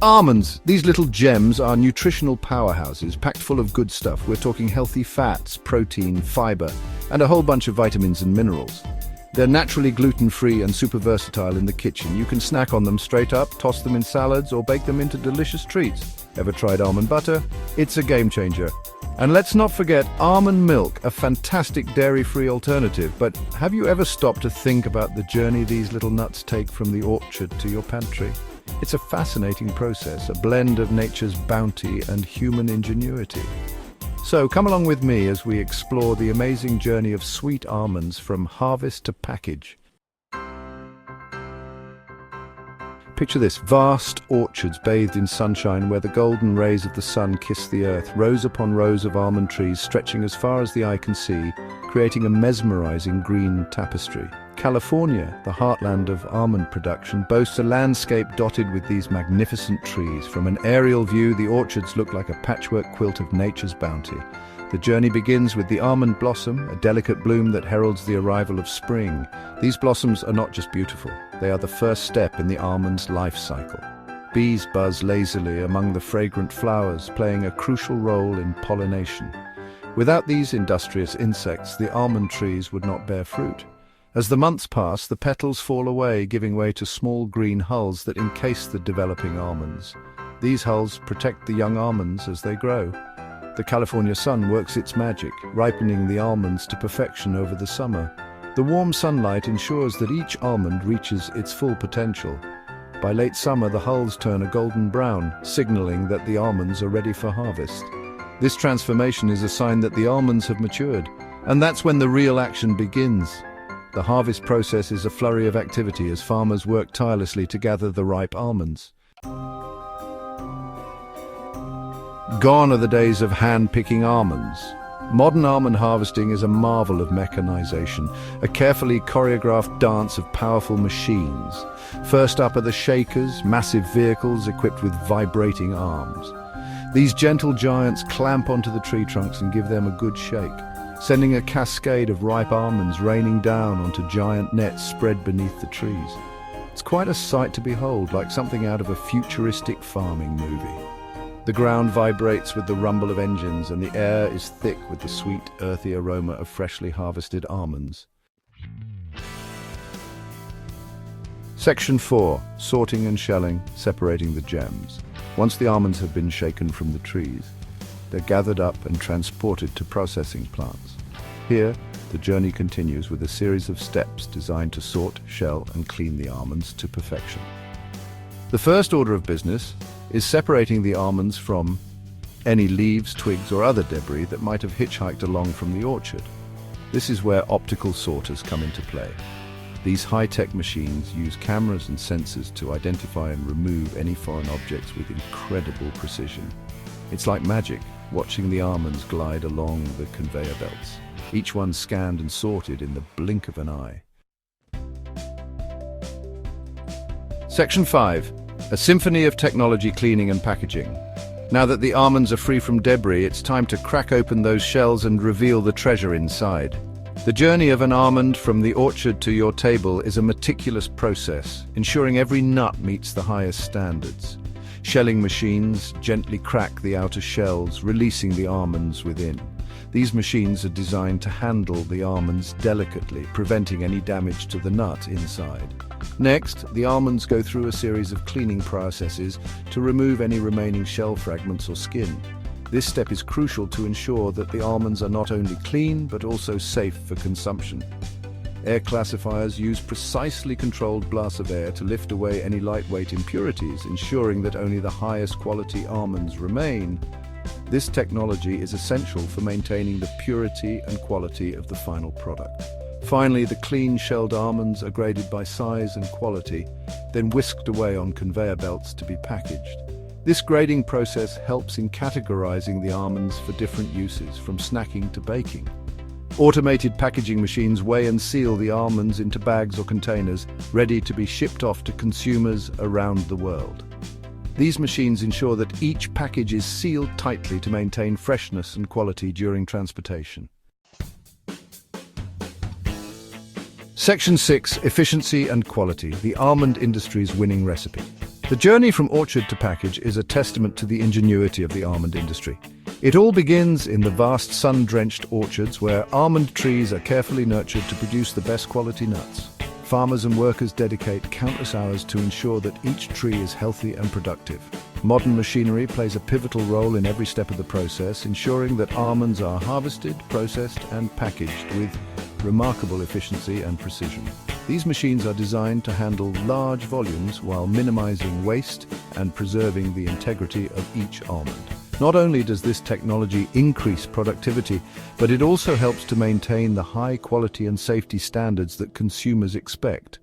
Almonds, these little gems are nutritional powerhouses packed full of good stuff. We're talking healthy fats, protein, fiber, and a whole bunch of vitamins and minerals. They're naturally gluten-free and super versatile in the kitchen. You can snack on them straight up, toss them in salads, or bake them into delicious treats. Ever tried almond butter? It's a game changer. And let's not forget almond milk, a fantastic dairy-free alternative. But have you ever stopped to think about the journey these little nuts take from the orchard to your pantry? It's a fascinating process, a blend of nature's bounty and human ingenuity. So come along with me as we explore the amazing journey of sweet almonds from harvest to package. Picture this, vast orchards bathed in sunshine where the golden rays of the sun kiss the earth, rows upon rows of almond trees stretching as far as the eye can see, creating a mesmerizing green tapestry. California, the heartland of almond production, boasts a landscape dotted with these magnificent trees. From an aerial view, the orchards look like a patchwork quilt of nature's bounty. The journey begins with the almond blossom, a delicate bloom that heralds the arrival of spring. These blossoms are not just beautiful, they are the first step in the almond's life cycle. Bees buzz lazily among the fragrant flowers, playing a crucial role in pollination. Without these industrious insects, the almond trees would not bear fruit. As the months pass, the petals fall away, giving way to small green hulls that encase the developing almonds. These hulls protect the young almonds as they grow. The California sun works its magic, ripening the almonds to perfection over the summer. The warm sunlight ensures that each almond reaches its full potential. By late summer, the hulls turn a golden brown, signaling that the almonds are ready for harvest. This transformation is a sign that the almonds have matured, and that's when the real action begins. The harvest process is a flurry of activity as farmers work tirelessly to gather the ripe almonds. Gone are the days of hand-picking almonds. Modern almond harvesting is a marvel of mechanization, a carefully choreographed dance of powerful machines. First up are the shakers, massive vehicles equipped with vibrating arms. These gentle giants clamp onto the tree trunks and give them a good shake, sending a cascade of ripe almonds raining down onto giant nets spread beneath the trees. It's quite a sight to behold, like something out of a futuristic farming movie. The ground vibrates with the rumble of engines, and the air is thick with the sweet, earthy aroma of freshly harvested almonds. Section 4. Sorting and shelling, separating the gems. Once the almonds have been shaken from the trees, they're gathered up and transported to processing plants. Here, the journey continues with a series of steps designed to sort, shell, and clean the almonds to perfection. The first order of business is separating the almonds from any leaves, twigs, or other debris that might have hitchhiked along from the orchard. This is where optical sorters come into play. These high-tech machines use cameras and sensors to identify and remove any foreign objects with incredible precision. It's like magic, watching the almonds glide along the conveyor belts, each one scanned and sorted in the blink of an eye. Section 5. A symphony of technology, cleaning and packaging. Now that the almonds are free from debris, it's time to crack open those shells and reveal the treasure inside. The journey of an almond from the orchard to your table is a meticulous process, ensuring every nut meets the highest standards. Shelling machines gently crack the outer shells, releasing the almonds within. These machines are designed to handle the almonds delicately, preventing any damage to the nut inside. Next, the almonds go through a series of cleaning processes to remove any remaining shell fragments or skin. This step is crucial to ensure that the almonds are not only clean, but also safe for consumption. Air classifiers use precisely controlled blasts of air to lift away any lightweight impurities, ensuring that only the highest quality almonds remain. This technology is essential for maintaining the purity and quality of the final product. Finally, the clean-shelled almonds are graded by size and quality, then whisked away on conveyor belts to be packaged. This grading process helps in categorizing the almonds for different uses, from snacking to baking. Automated packaging machines weigh and seal the almonds into bags or containers, ready to be shipped off to consumers around the world. These machines ensure that each package is sealed tightly to maintain freshness and quality during transportation. Section 6. Efficiency and quality, the almond industry's winning recipe. The journey from orchard to package is a testament to the ingenuity of the almond industry. It all begins in the vast sun-drenched orchards where almond trees are carefully nurtured to produce the best quality nuts. Farmers and workers dedicate countless hours to ensure that each tree is healthy and productive. Modern machinery plays a pivotal role in every step of the process, ensuring that almonds are harvested, processed, and packaged with remarkable efficiency and precision. These machines are designed to handle large volumes while minimizing waste and preserving the integrity of each almond. Not only does this technology increase productivity, but it also helps to maintain the high quality and safety standards that consumers expect.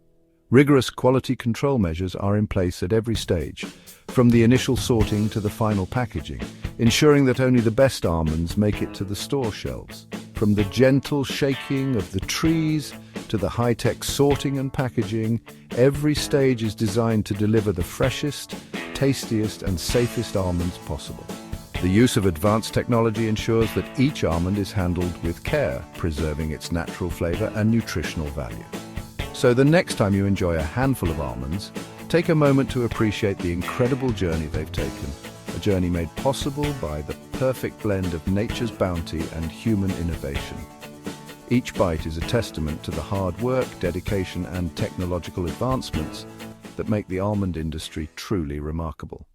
Rigorous quality control measures are in place at every stage, from the initial sorting to the final packaging, ensuring that only the best almonds make it to the store shelves. From the gentle shaking of the trees to the high-tech sorting and packaging, every stage is designed to deliver the freshest, tastiest, and safest almonds possible. The use of advanced technology ensures that each almond is handled with care, preserving its natural flavor and nutritional value. So the next time you enjoy a handful of almonds, take a moment to appreciate the incredible journey they've taken, a journey made possible by the perfect blend of nature's bounty and human innovation. Each bite is a testament to the hard work, dedication, and technological advancements that make the almond industry truly remarkable.